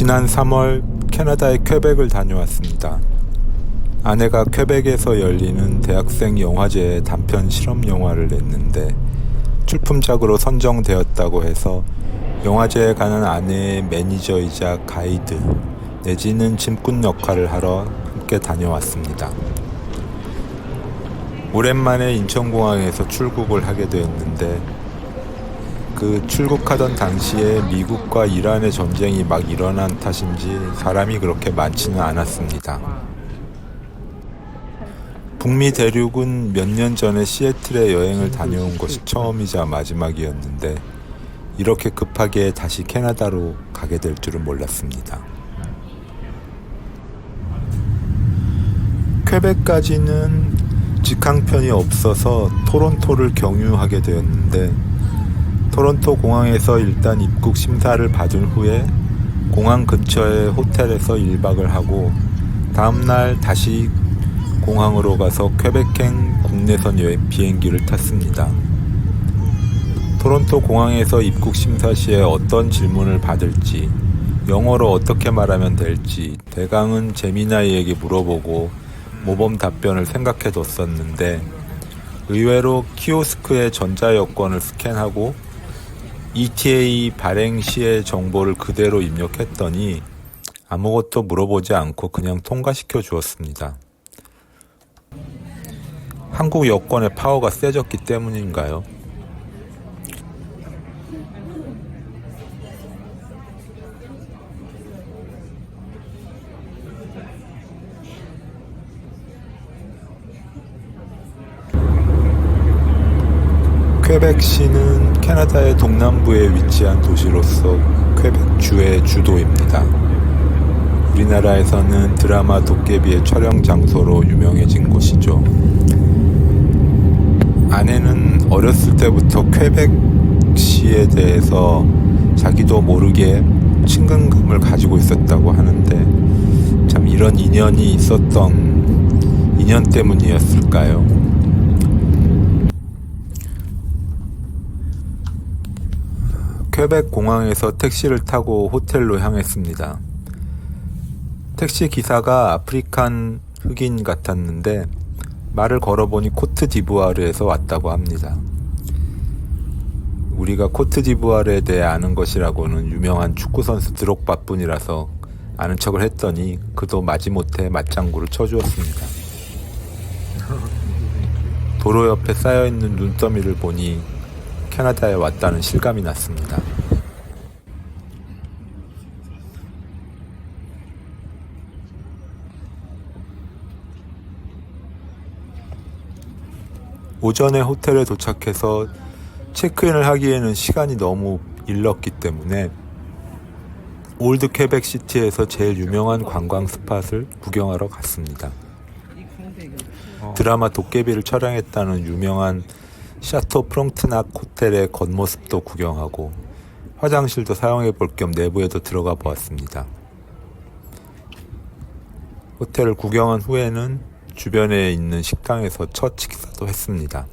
지난 3월 캐나다의 퀘벡을 다녀왔습니다. 아내가 퀘벡에서 열리는 대학생 영화제에 단편 실험 영화를 냈는데 출품작으로 선정되었다고 해서 영화제에 가는 아내의 매니저이자 가이드 내지는 짐꾼 역할을 하러 함께 다녀왔습니다. 오랜만에 인천공항에서 출국을 하게 되었는데 그 출국하던 당시에 미국과 이란의 전쟁이 막 일어난 탓인지 사람이 그렇게 많지는 않았습니다. 북미 대륙은 몇 년 전에 시애틀에 여행을 다녀온 것이 처음이자 마지막이었는데 이렇게 급하게 다시 캐나다로 가게 될 줄은 몰랐습니다. 퀘벡까지는 직항편이 없어서 토론토를 경유하게 되었는데 토론토 공항에서 일단 입국 심사를 받은 후에 공항 근처의 호텔에서 1박을 하고 다음날 다시 공항으로 가서 퀘벡행 국내선 비행기를 탔습니다. 토론토 공항에서 입국 심사 시에 어떤 질문을 받을지, 영어로 어떻게 말하면 될지 대강은 제미나이에게 물어보고 모범 답변을 생각해 뒀었는데 의외로 키오스크의 전자여권을 스캔하고 ETA 발행 시의 정보를 그대로 입력했더니 아무것도 물어보지 않고 그냥 통과시켜 주었습니다. 한국 여권의 파워가 세졌기 때문인가요? 퀘벡시는 캐나다의 동남부에 위치한 도시로서 퀘벡주의 주도입니다. 우리나라에서는 드라마 도깨비의 촬영 장소로 유명해진 곳이죠. 아내는 어렸을 때부터 퀘벡시에 대해서 자기도 모르게 친근감을 가지고 있었다고 하는데 참 이런 인연이 있었던 인연 때문이었을까요? 퀘벡 공항에서 택시를 타고 호텔로 향했습니다. 택시 기사가 아프리칸 흑인 같았는데 말을 걸어보니 코트디부아르에서 왔다고 합니다. 우리가 코트디부아르에 대해 아는 것이라고는 유명한 축구선수 드록바뿐이라서 아는 척을 했더니 그도 마지못해 맞장구를 쳐주었습니다. 도로 옆에 쌓여있는 눈더미를 보니 캐나다에 왔다는 실감이 났습니다. 오전에 호텔에 도착해서 체크인을 하기에는 시간이 너무 일렀기 때문에 올드 퀘벡 시티에서 제일 유명한 관광 스팟을 구경하러 갔습니다. 드라마 도깨비를 촬영했다는 유명한 샤토 프롱트낙 호텔의 겉모습도 구경하고 화장실도 사용해 볼 겸 내부에도 들어가 보았습니다. 호텔을 구경한 후에는 주변에 있는 식당에서 첫 식사도 했습니다.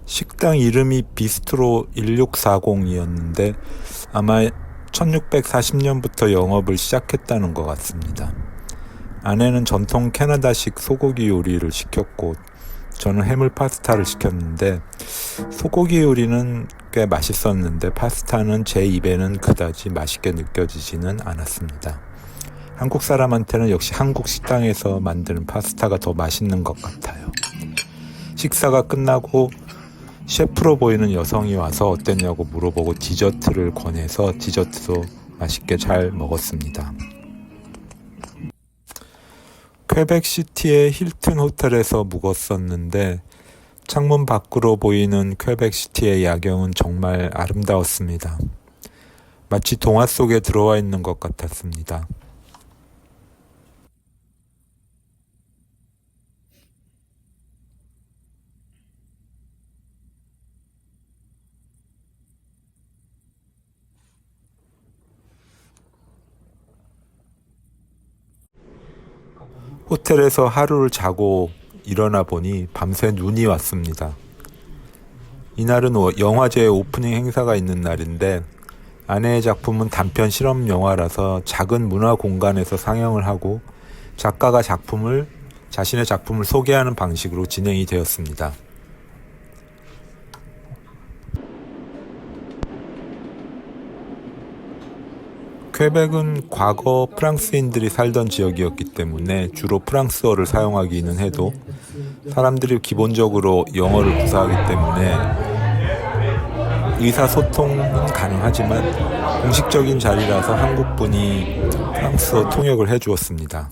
식당 이름이 비스트로 1640이었는데 아마 1640년부터 영업을 시작했다는 것 같습니다. 아내는 전통 캐나다식 소고기 요리를 시켰고 저는 해물 파스타를 시켰는데 소고기 요리는 꽤 맛있었는데 파스타는 제 입에는 그다지 맛있게 느껴지지는 않았습니다. 한국 사람한테는 역시 한국 식당에서 만드는 파스타가 더 맛있는 것 같아요. 식사가 끝나고 셰프로 보이는 여성이 와서 어땠냐고 물어보고 디저트를 권해서 디저트도 맛있게 잘 먹었습니다. 퀘벡시티의 힐튼 호텔에서 묵었었는데 창문 밖으로 보이는 퀘벡시티의 야경은 정말 아름다웠습니다. 마치 동화 속에 들어와 있는 것 같았습니다. 호텔에서 하루를 자고 일어나 보니 밤새 눈이 왔습니다. 이날은 영화제 오프닝 행사가 있는 날인데 아내의 작품은 단편 실험 영화라서 작은 문화 공간에서 상영을 하고 작가가 자신의 작품을 소개하는 방식으로 진행이 되었습니다. 퀘벡은 과거 프랑스인들이 살던 지역이었기 때문에 주로 프랑스어를 사용하기는 해도 사람들이 기본적으로 영어를 구사하기 때문에 의사소통은 가능하지만 공식적인 자리라서 한국분이 프랑스어 통역을 해주었습니다.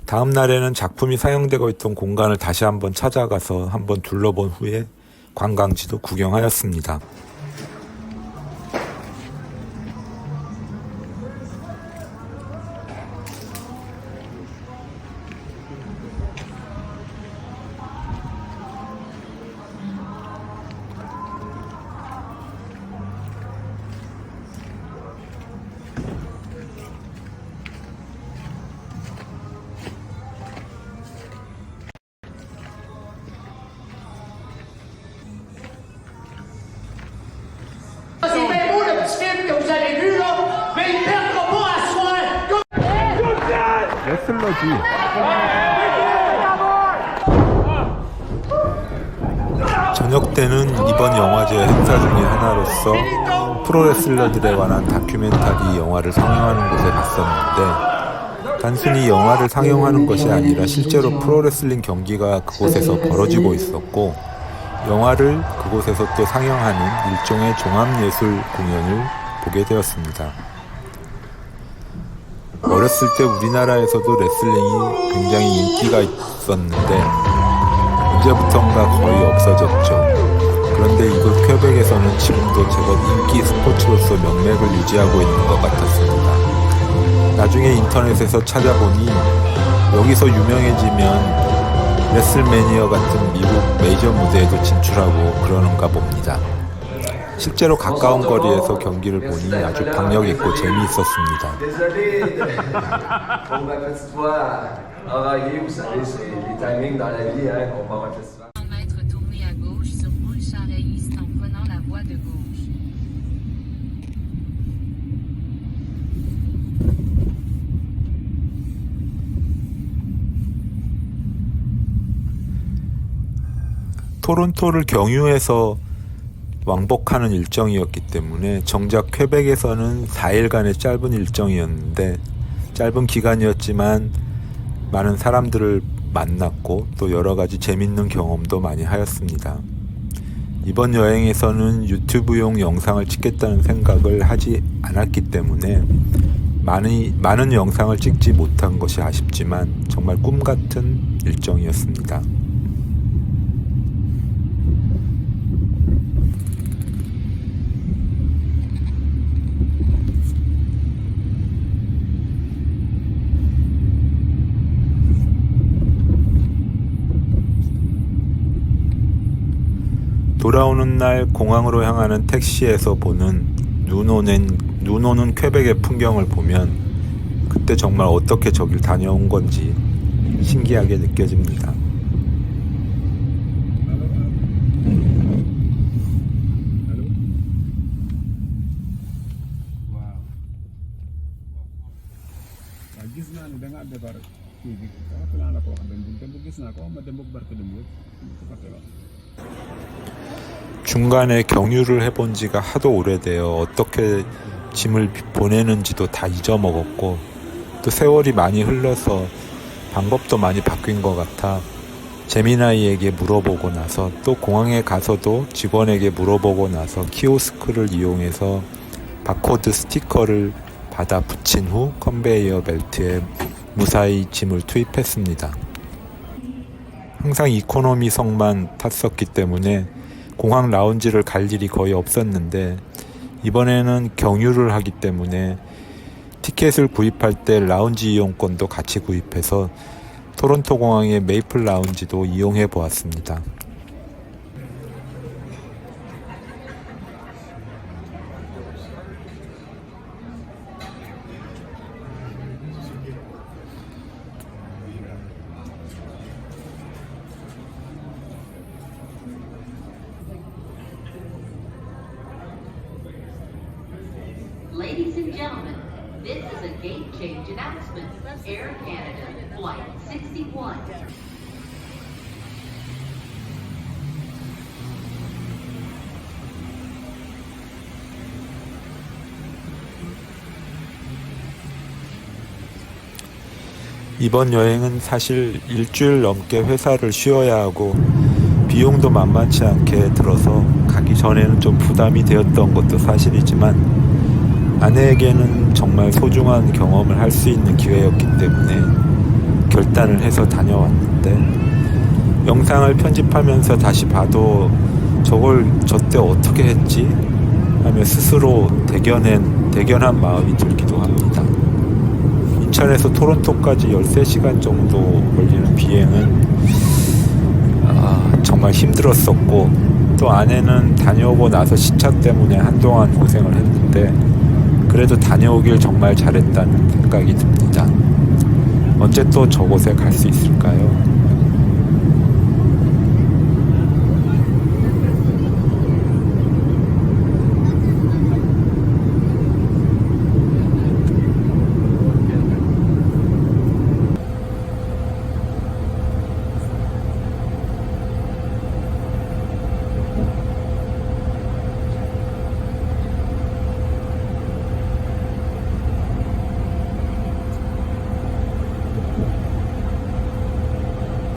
다음 날에는 작품이 상영되고 있던 공간을 다시 한번 찾아가서 한번 둘러본 후에 관광지도 구경하였습니다. 레슬러지. 저녁 때는 이번 영화제 행사 중의 하나로서 프로레슬러들에 관한 다큐멘터리 영화를 상영하는 곳에 갔었는데 단순히 영화를 상영하는 것이 아니라 실제로 프로레슬링 경기가 그곳에서 벌어지고 있었고 영화를 그곳에서 또 상영하는 일종의 종합예술 공연을 보게 되었습니다. 어렸을 때 우리나라에서도 레슬링이 굉장히 인기가 있었는데 언제부턴가 거의 없어졌죠. 그런데 이곳 퀘벡에서는 지금도 제법 인기 스포츠로서 명맥을 유지하고 있는 것 같았습니다. 나중에 인터넷에서 찾아보니 여기서 유명해지면 레슬매니아 같은 미국 메이저 무대에도 진출하고 그러는가 봅니다. 실제로 가까운 거리에서 경기를 보니 아주 박력 있고 재미있었습니다. 토론토를 경유해서 왕복하는 일정이었기 때문에 정작 퀘벡에서는 4일간의 짧은 일정이었는데 짧은 기간이었지만 많은 사람들을 만났고 또 여러 가지 재밌는 경험도 많이 하였습니다. 이번 여행에서는 유튜브용 영상을 찍겠다는 생각을 하지 않았기 때문에 많은 영상을 찍지 못한 것이 아쉽지만 정말 꿈같은 일정이었습니다. 돌아오는 날 공항으로 향하는 택시에서 보는 눈 오는 퀘벡의 풍경을 보면 그때 정말 어떻게 저길 다녀온 건지 신기하게 느껴집니다. 중간에 경유를 해본 지가 하도 오래되어 어떻게 짐을 보내는지도 다 잊어먹었고 또 세월이 많이 흘러서 방법도 많이 바뀐 것 같아 재미나이에게 물어보고 나서 또 공항에 가서도 직원에게 물어보고 나서 키오스크를 이용해서 바코드 스티커를 받아 붙인 후 컨베이어 벨트에 무사히 짐을 투입했습니다. 항상 이코노미석만 탔었기 때문에 공항 라운지를 갈 일이 거의 없었는데 이번에는 경유를 하기 때문에 티켓을 구입할 때 라운지 이용권도 같이 구입해서 토론토 공항의 메이플 라운지도 이용해 보았습니다. gentlemen, this is a gate change announcement. Air Canada, Flight 61. 이번 여행은 사실 일주일 넘게 회사를 쉬어야 하고 비용도 만만치 않게 들어서 가기 전에는 좀 부담이 되었던 것도 사실이지만 아내에게는 정말 소중한 경험을 할 수 있는 기회였기 때문에 결단을 해서 다녀왔는데 영상을 편집하면서 다시 봐도 저걸 저때 어떻게 했지? 하며 스스로 대견한 마음이 들기도 합니다. 인천에서 토론토까지 13시간 정도 걸리는 비행은 정말 힘들었었고 또 아내는 다녀오고 나서 시차 때문에 한동안 고생을 했는데 그래도 다녀오길 정말 잘했다는 생각이 듭니다. 언제 또 저곳에 갈 수 있을까요?